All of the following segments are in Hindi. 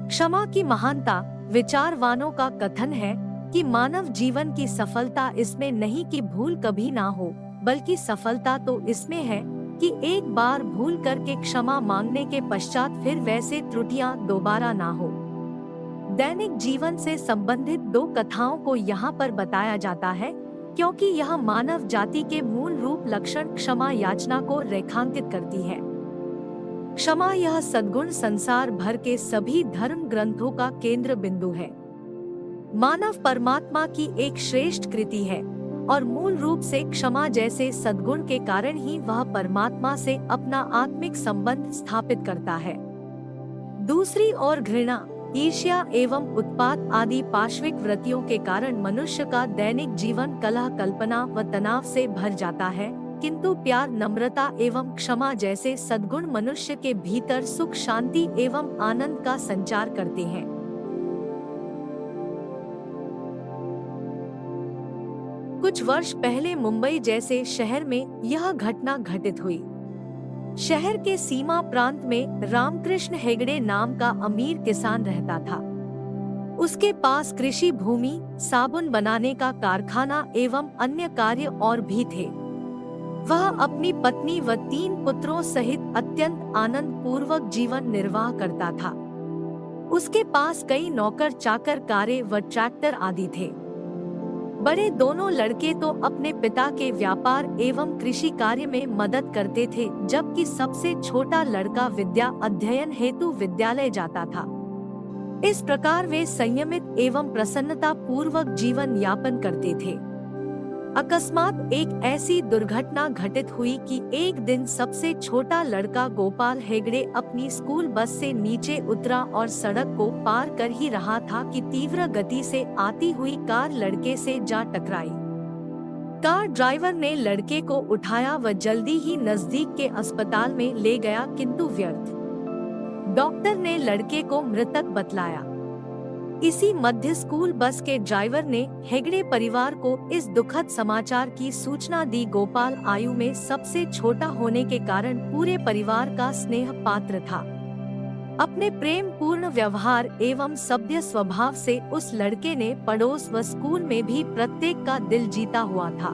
क्षमा की महानता। विचारवानों का कथन है कि मानव जीवन की सफलता इसमें नहीं कि भूल कभी ना हो, बल्कि सफलता तो इसमें है कि एक बार भूल करके क्षमा मांगने के पश्चात फिर वैसे त्रुटियां दोबारा ना हो। दैनिक जीवन से संबंधित दो कथाओं को यहाँ पर बताया जाता है, क्योंकि यह मानव जाति के मूल रूप लक्षण क्षमा याचना को रेखांकित करती है। क्षमा यह सद्गुण संसार भर के सभी धर्म ग्रंथों का केंद्र बिंदु है। मानव परमात्मा की एक श्रेष्ठ कृति है और मूल रूप से क्षमा जैसे सद्गुण के कारण ही वह परमात्मा से अपना आत्मिक संबंध स्थापित करता है। दूसरी ओर घृणा, ईर्ष्या एवं उत्पात आदि पाश्विक वृत्तियों के कारण मनुष्य का दैनिक जीवन कलह, कल्पना व तनाव से भर जाता है, किंतु प्यार, नम्रता एवं क्षमा जैसे सद्गुण मनुष्य के भीतर सुख, शांति एवं आनंद का संचार करते हैं। कुछ वर्ष पहले मुंबई जैसे शहर में यह घटना घटित हुई। शहर के सीमा प्रांत में रामकृष्ण हेगड़े नाम का अमीर किसान रहता था। उसके पास कृषि भूमि, साबुन बनाने का कारखाना एवं अन्य कार्य और भी थे। वह अपनी पत्नी व 3 पुत्रों सहित अत्यंत आनंद पूर्वक जीवन निर्वाह करता था। उसके पास कई नौकर चाकर, कारें व ट्रैक्टर आदि थे। बड़े दोनों लड़के तो अपने पिता के व्यापार एवं कृषि कार्य में मदद करते थे, जबकि सबसे छोटा लड़का विद्या अध्ययन हेतु विद्यालय जाता था। इस प्रकार वे संयमित एवं प्रसन्नता पूर्वक जीवन यापन करते थे। अकस्मात एक ऐसी दुर्घटना घटित हुई कि एक दिन सबसे छोटा लड़का गोपाल हेगड़े अपनी स्कूल बस से नीचे उतरा और सड़क को पार कर ही रहा था कि तीव्र गति से आती हुई कार लड़के से जा टकराई। कार ड्राइवर ने लड़के को उठाया व जल्दी ही नजदीक के अस्पताल में ले गया, किंतु व्यर्थ। डॉक्टर ने लड़के को मृतक बतलाया। इसी मध्य स्कूल बस के ड्राइवर ने हेगड़े परिवार को इस दुखद समाचार की सूचना दी। गोपाल आयु में सबसे छोटा होने के कारण पूरे परिवार का स्नेह पात्र था। अपने प्रेम पूर्ण व्यवहार एवं सभ्य स्वभाव से उस लड़के ने पड़ोस व स्कूल में भी प्रत्येक का दिल जीता हुआ था।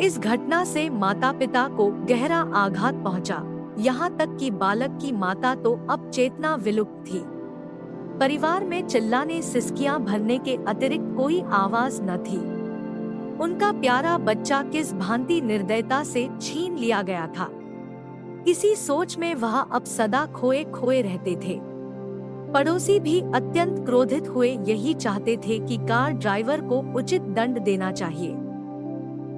इस घटना से माता पिता को गहरा आघात पहुंचा, यहाँ तक कि बालक की माता तो अब चेतना विलुप्त थी। परिवार में चिल्लाने, सिसकियां भरने के अतिरिक्त कोई आवाज न थी। उनका प्यारा बच्चा किस भांति निर्दयता से छीन लिया गया था। इसी सोच में वह अब सदा खोए खोए रहते थे। पड़ोसी भी अत्यंत क्रोधित हुए, यही चाहते थे कि कार ड्राइवर को उचित दंड देना चाहिए।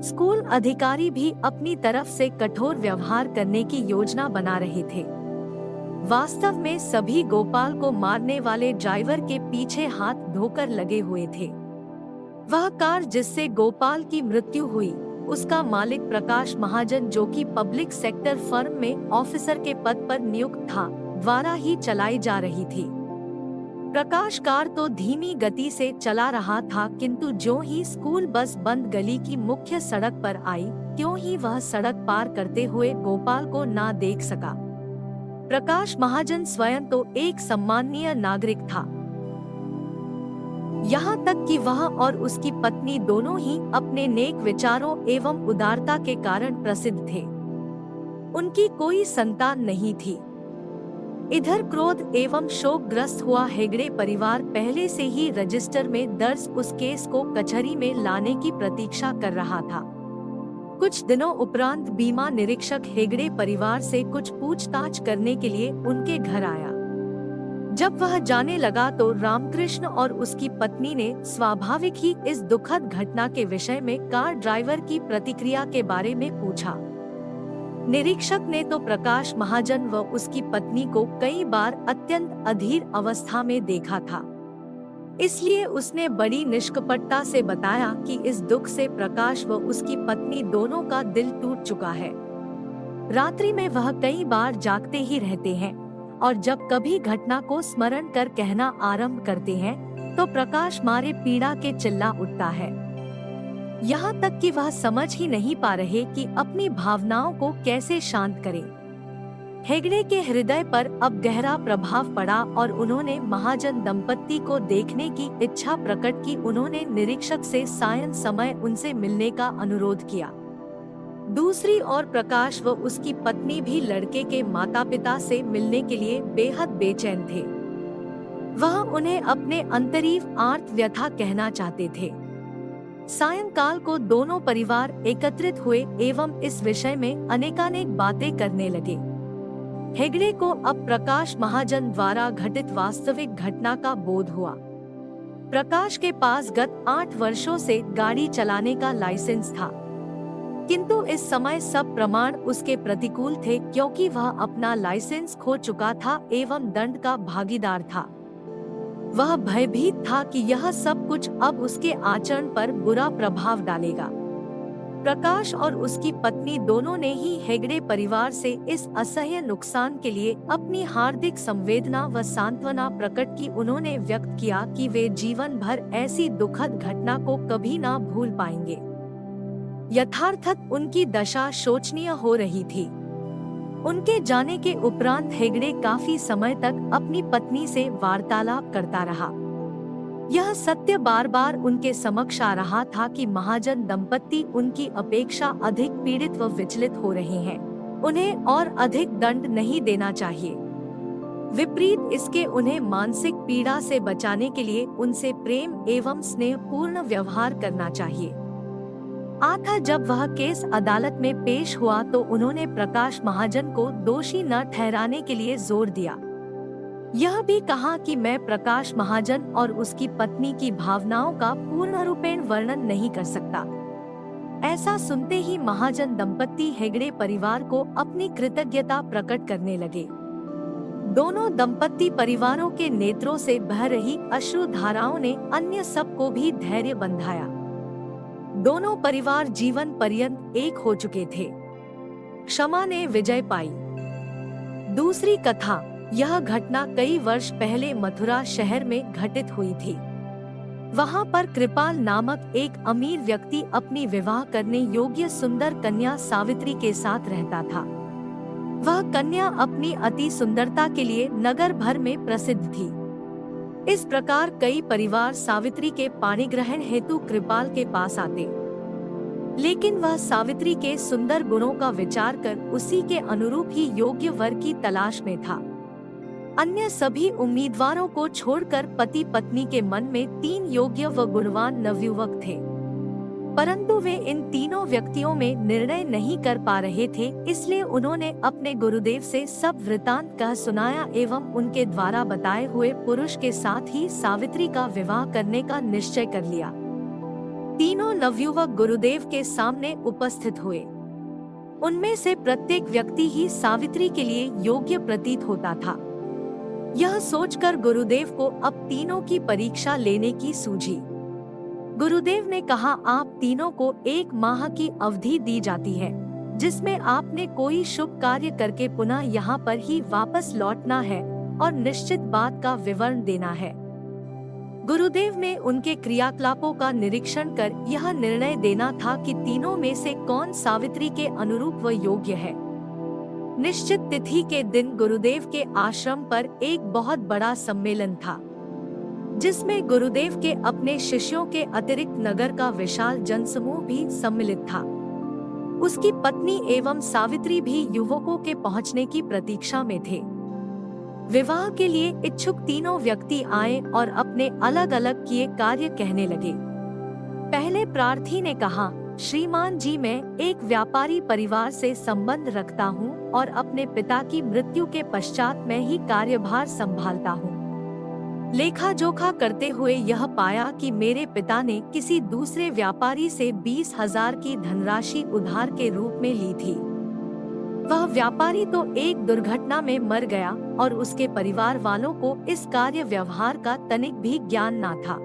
स्कूल अधिकारी भी अपनी तरफ से कठोर व्यवहार करने की योजना बना रहे थे। वास्तव में सभी गोपाल को मारने वाले ड्राइवर के पीछे हाथ धोकर लगे हुए थे। वह कार जिससे गोपाल की मृत्यु हुई, उसका मालिक प्रकाश महाजन, जो कि पब्लिक सेक्टर फर्म में ऑफिसर के पद पर नियुक्त था, द्वारा ही चलाई जा रही थी। प्रकाश कार तो धीमी गति से चला रहा था, किंतु जो ही स्कूल बस बंद गली की मुख्य सड़क पर आई, त्यों ही वह सड़क पार करते हुए गोपाल को ना देख सका। प्रकाश महाजन स्वयं तो एक सम्माननीय नागरिक था, यहाँ तक कि वह और उसकी पत्नी दोनों ही अपने नेक विचारों एवं उदारता के कारण प्रसिद्ध थे। उनकी कोई संतान नहीं थी। इधर क्रोध एवं शोकग्रस्त हुआ हेगड़े परिवार पहले से ही रजिस्टर में दर्ज उस केस को कचहरी में लाने की प्रतीक्षा कर रहा था। कुछ दिनों उपरांत बीमा निरीक्षक हेगड़े परिवार से कुछ पूछताछ करने के लिए उनके घर आया। जब वह जाने लगा तो रामकृष्ण और उसकी पत्नी ने स्वाभाविक ही इस दुखद घटना के विषय में कार ड्राइवर की प्रतिक्रिया के बारे में पूछा। निरीक्षक ने तो प्रकाश महाजन व उसकी पत्नी को कई बार अत्यंत अधीर अवस्था में देखा था, इसलिए उसने बड़ी निष्कपटता से बताया कि इस दुख से प्रकाश व उसकी पत्नी दोनों का दिल टूट चुका है। रात्रि में वह कई बार जागते ही रहते हैं और जब कभी घटना को स्मरण कर कहना आरंभ करते हैं तो प्रकाश मारे पीड़ा के चिल्ला उठता है। यहाँ तक कि वह समझ ही नहीं पा रहे कि अपनी भावनाओं को कैसे शांत करें। हेगड़े के हृदय पर अब गहरा प्रभाव पड़ा और उन्होंने महाजन दंपत्ति को देखने की इच्छा प्रकट की। उन्होंने निरीक्षक से सायं समय उनसे मिलने का अनुरोध किया। दूसरी ओर प्रकाश व उसकी पत्नी भी लड़के के माता-पिता से मिलने के लिए बेहद बेचैन थे। वह उन्हें अपने अंतरीव आर्त व्यथा कहना चाहते थे। सायंकाल को दोनों परिवार एकत्रित हुए एवं इस विषय में अनेकानेक बातें करने लगे। हेगड़े को अब प्रकाश महाजन द्वारा घटित वास्तविक घटना का बोध हुआ। प्रकाश के पास गत 8 वर्षों से गाड़ी चलाने का लाइसेंस था, किंतु इस समय सब प्रमाण उसके प्रतिकूल थे, क्योंकि वह अपना लाइसेंस खो चुका था एवं दंड का भागीदार था। वह भयभीत था कि यह सब कुछ अब उसके आचरण पर बुरा प्रभाव डालेगा। प्रकाश और उसकी पत्नी दोनों ने ही हेगड़े परिवार से इस असह्य नुकसान के लिए अपनी हार्दिक संवेदना व सांत्वना प्रकट की। उन्होंने व्यक्त किया कि वे जीवन भर ऐसी दुखद घटना को कभी ना भूल पाएंगे। यथार्थत उनकी दशा शोचनीय हो रही थी। उनके जाने के उपरांत हेगड़े काफी समय तक अपनी पत्नी से वार्तालाप करता रहा। यह सत्य बार बार उनके समक्ष आ रहा था कि महाजन दंपत्ति उनकी अपेक्षा अधिक पीड़ित व विचलित हो रहे हैं। उन्हें और अधिक दंड नहीं देना चाहिए। विपरीत इसके उन्हें मानसिक पीड़ा से बचाने के लिए उनसे प्रेम एवं स्नेहपूर्ण व्यवहार करना चाहिए। आखिर जब वह केस अदालत में पेश हुआ तो उन्होंने प्रकाश महाजन को दोषी न ठहराने के लिए जोर दिया। यह भी कहा कि मैं प्रकाश महाजन और उसकी पत्नी की भावनाओं का पूर्ण रूपेण वर्णन नहीं कर सकता। ऐसा सुनते ही महाजन दंपत्ति हेगड़े परिवार को अपनी कृतज्ञता प्रकट करने लगे। दोनों दंपत्ति परिवारों के नेत्रों से बह रही अश्रु धाराओं ने अन्य सबको भी धैर्य बंधाया। दोनों परिवार जीवन पर्यंत एक हो चुके थे। क्षमा ने विजय पाई। दूसरी कथा। यह घटना कई वर्ष पहले मथुरा शहर में घटित हुई थी। वहाँ पर कृपाल नामक एक अमीर व्यक्ति अपनी विवाह करने योग्य सुंदर कन्या सावित्री के साथ रहता था। वह कन्या अपनी अति सुंदरता के लिए नगर भर में प्रसिद्ध थी। इस प्रकार कई परिवार सावित्री के पाणिग्रहण हेतु कृपाल के पास आते, लेकिन वह सावित्री के सुंदर गुणों का विचार कर उसी के अनुरूप ही योग्य वर की तलाश में था। अन्य सभी उम्मीदवारों को छोड़कर पति पत्नी के मन में 3 योग्य व गुणवान नवयुवक थे, परंतु वे इन तीनों व्यक्तियों में निर्णय नहीं कर पा रहे थे। इसलिए उन्होंने अपने गुरुदेव से सब वृतांत कह सुनाया एवं उनके द्वारा बताए हुए पुरुष के साथ ही सावित्री का विवाह करने का निश्चय कर लिया। तीनों नवयुवक गुरुदेव के सामने उपस्थित हुए। उनमें से प्रत्येक व्यक्ति ही सावित्री के लिए योग्य प्रतीत होता था। यह सोचकर गुरुदेव को अब तीनों की परीक्षा लेने की सूझी। गुरुदेव ने कहा, आप तीनों को 1 माह की अवधि दी जाती है, जिसमें आपने कोई शुभ कार्य करके पुनः यहाँ पर ही वापस लौटना है और निश्चित बात का विवरण देना है। गुरुदेव ने उनके क्रियाकलापों का निरीक्षण कर यह निर्णय देना था कि तीनों में से कौन सावित्री के अनुरूप व योग्य है। निश्चित तिथि के दिन गुरुदेव के आश्रम पर एक बहुत बड़ा सम्मेलन था, जिसमें गुरुदेव के अपने शिष्यों के अतिरिक्त नगर का विशाल जनसमूह भी सम्मिलित था। उसकी पत्नी एवं सावित्री भी युवकों के पहुंचने की प्रतीक्षा में थे। विवाह के लिए इच्छुक तीनों व्यक्ति आए और अपने अलग अलग किए कार्य कहने लगे। पहले प्रार्थी ने कहा, श्रीमान जी, मैं एक व्यापारी परिवार से संबंध रखता हूँ और अपने पिता की मृत्यु के पश्चात मैं ही कार्यभार संभालता हूँ। लेखा जोखा करते हुए यह पाया कि मेरे पिता ने किसी दूसरे व्यापारी से 20,000 की धनराशि उधार के रूप में ली थी। वह व्यापारी तो एक दुर्घटना में मर गया और उसके परिवार वालों को इस कार्य व्यवहार का तनिक भी ज्ञान न था।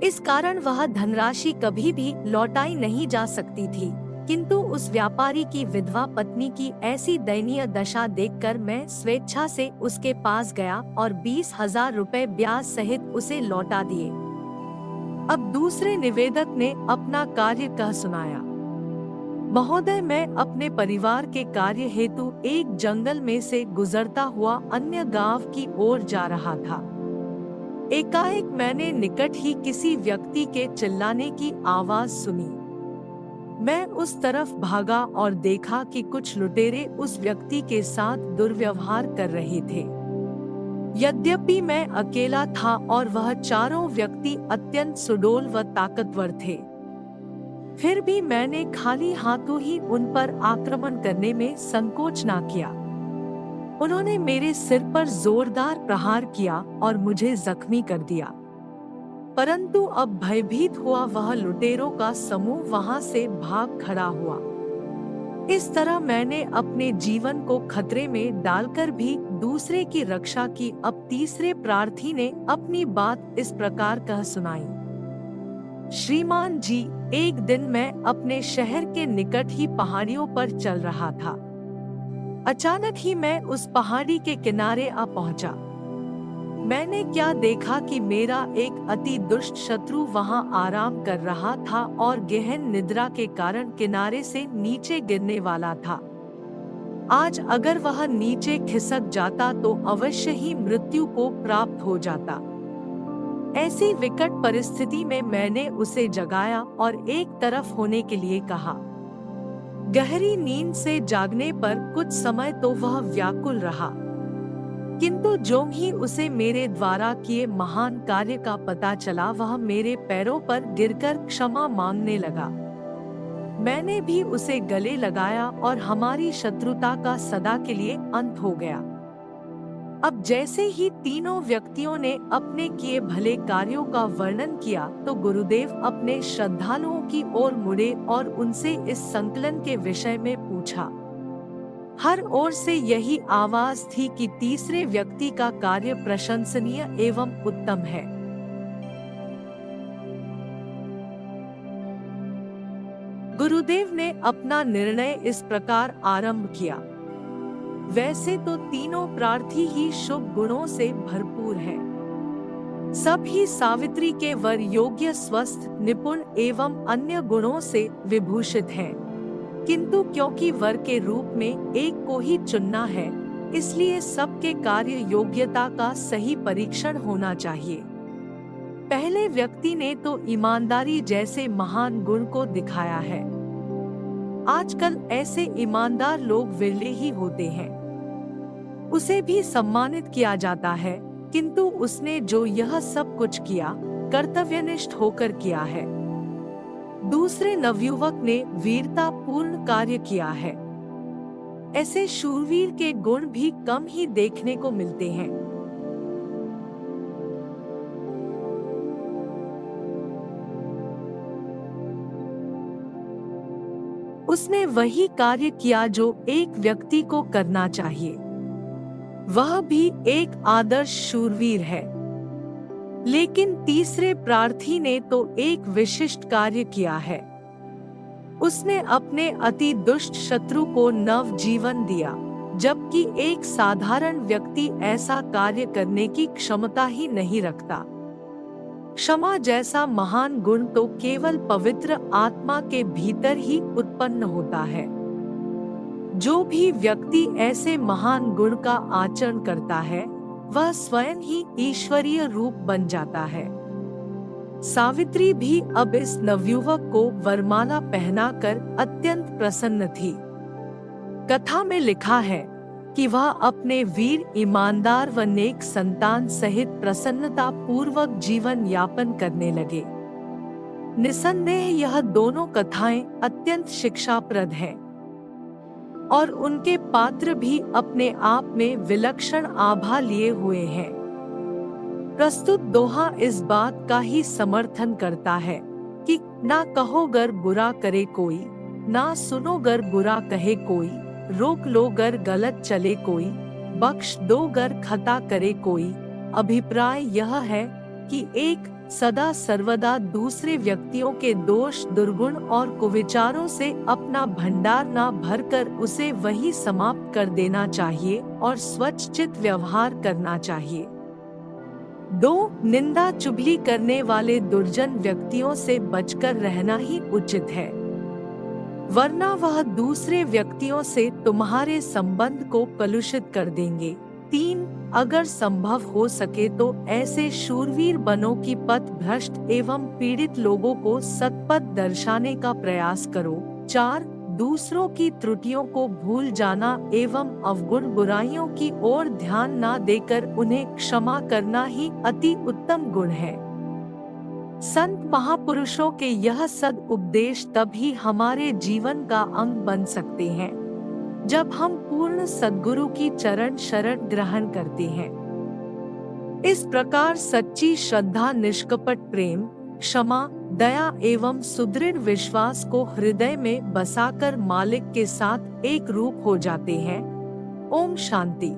इस कारण वह धनराशि कभी भी लौटाई नहीं जा सकती थी। किंतु उस व्यापारी की विधवा पत्नी की ऐसी दयनीय दशा देखकर मैं स्वेच्छा से उसके पास गया और 20,000 रुपए ब्याज सहित उसे लौटा दिए। अब दूसरे निवेदक ने अपना कार्य कह सुनाया। महोदय, मैं अपने परिवार के कार्य हेतु एक जंगल में से गुजरता हुआ अन्य गांव की ओर जा रहा था। एकाएक मैंने निकट ही किसी व्यक्ति के चिल्लाने की आवाज सुनी। मैं उस तरफ भागा और देखा कि कुछ लुटेरे उस व्यक्ति के साथ दुर्व्यवहार कर रहे थे। यद्यपि मैं अकेला था और वह चारों व्यक्ति अत्यंत सुडौल व ताकतवर थे, फिर भी मैंने खाली हाथों ही उन पर आक्रमण करने में संकोच ना किया। उन्होंने मेरे सिर पर जोरदार प्रहार किया और मुझे जख्मी कर दिया, परंतु अब भयभीत हुआ वह लुटेरों का समूह वहां से भाग खड़ा हुआ। इस तरह मैंने अपने जीवन को खतरे में डालकर भी दूसरे की रक्षा की। अब तीसरे प्रार्थी ने अपनी बात इस प्रकार कह सुनाई। श्रीमान जी, एक दिन मैं अपने शहर के निकट ही पहाड़ियों पर चल रहा था। अचानक ही मैं उस पहाड़ी के किनारे आ पहुंचा। मैंने क्या देखा कि मेरा एक अति दुष्ट शत्रु वहां आराम कर रहा था और गहन निद्रा के कारण किनारे से नीचे गिरने वाला था। आज अगर वह नीचे खिसक जाता तो अवश्य ही मृत्यु को प्राप्त हो जाता। ऐसी विकट परिस्थिति में मैंने उसे जगाया और एक तरफ होने के लिए कहा। गहरी नींद से जागने पर कुछ समय तो वह व्याकुल रहा, किंतु जो ही उसे मेरे द्वारा किए महान कार्य का पता चला, वह मेरे पैरों पर गिरकर क्षमा मांगने लगा। मैंने भी उसे गले लगाया और हमारी शत्रुता का सदा के लिए अंत हो गया। अब जैसे ही तीनों व्यक्तियों ने अपने किए भले कार्यों का वर्णन किया तो गुरुदेव अपने श्रद्धालुओं की ओर मुड़े और उनसे इस संकलन के विषय में पूछा। हर ओर से यही आवाज थी कि तीसरे व्यक्ति का कार्य प्रशंसनीय एवं उत्तम है। गुरुदेव ने अपना निर्णय इस प्रकार आरंभ किया। वैसे तो तीनों प्रार्थी ही शुभ गुणों से भरपूर हैं। सब ही सावित्री के वर योग्य, स्वस्थ, निपुण एवं अन्य गुणों से विभूषित हैं। किंतु क्योंकि वर के रूप में एक को ही चुनना है, इसलिए सबके कार्य योग्यता का सही परीक्षण होना चाहिए। पहले व्यक्ति ने तो ईमानदारी जैसे महान गुण को दिखाया है। आजकल ऐसे ईमानदार लोग विरले ही होते हैं। उसे भी सम्मानित किया जाता है, किंतु उसने जो यह सब कुछ किया कर्तव्यनिष्ठ होकर किया है। दूसरे नवयुवक ने वीरता पूर्ण कार्य किया है। ऐसे शूरवीर के गुण भी कम ही देखने को मिलते हैं। उसने वही कार्य किया जो एक व्यक्ति को करना चाहिए। वह भी एक आदर्श शूरवीर है। लेकिन तीसरे प्रार्थी ने तो एक विशिष्ट कार्य किया है। उसने अपने अति दुष्ट शत्रु को नव जीवन दिया, जबकि एक साधारण व्यक्ति ऐसा कार्य करने की क्षमता ही नहीं रखता। क्षमा जैसा महान गुण तो केवल पवित्र आत्मा के भीतर ही उत्पन्न होता है। जो भी व्यक्ति ऐसे महान गुण का आचरण करता है, वह स्वयं ही ईश्वरीय रूप बन जाता है। सावित्री भी अब इस नवयुवक को वरमाला पहनाकर अत्यंत प्रसन्न थी। कथा में लिखा है कि वह अपने वीर, ईमानदार व नेक संतान सहित प्रसन्नता पूर्वक जीवन यापन करने लगे। निसंदेह यह दोनों कथाएं अत्यंत शिक्षाप्रद हैं और उनके पात्र भी अपने आप में विलक्षण आभा लिए हुए हैं। प्रस्तुत दोहा इस बात का ही समर्थन करता है कि ना कहो गर बुरा करे कोई, ना सुनो गर बुरा कहे कोई, रोक लो गर गलत चले कोई, बख्श दो गर खता करे कोई। अभिप्राय यह है कि एक सदा सर्वदा दूसरे व्यक्तियों के दोष, दुर्गुण और कुविचारों से अपना भंडार न भरकर उसे वही समाप्त कर देना चाहिए और स्वच्छचित व्यवहार करना चाहिए। 2. निंदा चुगली करने वाले दुर्जन व्यक्तियों से बचकर रहना ही उचित है। वरना वह दूसरे व्यक्तियों से तुम्हारे संबंध को कलुषित कर देंगे। 3. अगर संभव हो सके तो ऐसे शूरवीर बनो कि पथ भ्रष्ट एवं पीड़ित लोगों को सत्पथ दर्शाने का प्रयास करो। 4. दूसरों की त्रुटियों को भूल जाना एवं अवगुण बुराइयों की ओर ध्यान न देकर उन्हें क्षमा करना ही अति उत्तम गुण है। संत महापुरुषों के यह सद उपदेश तभी हमारे जीवन का अंग बन सकते हैं जब हम पूर्ण सद्गुरु की चरण शरण ग्रहण करते हैं। इस प्रकार सच्ची श्रद्धा, निष्कपट प्रेम, क्षमा, दया एवं सुदृढ़ विश्वास को हृदय में बसाकर मालिक के साथ एक रूप हो जाते हैं। ओम शांति।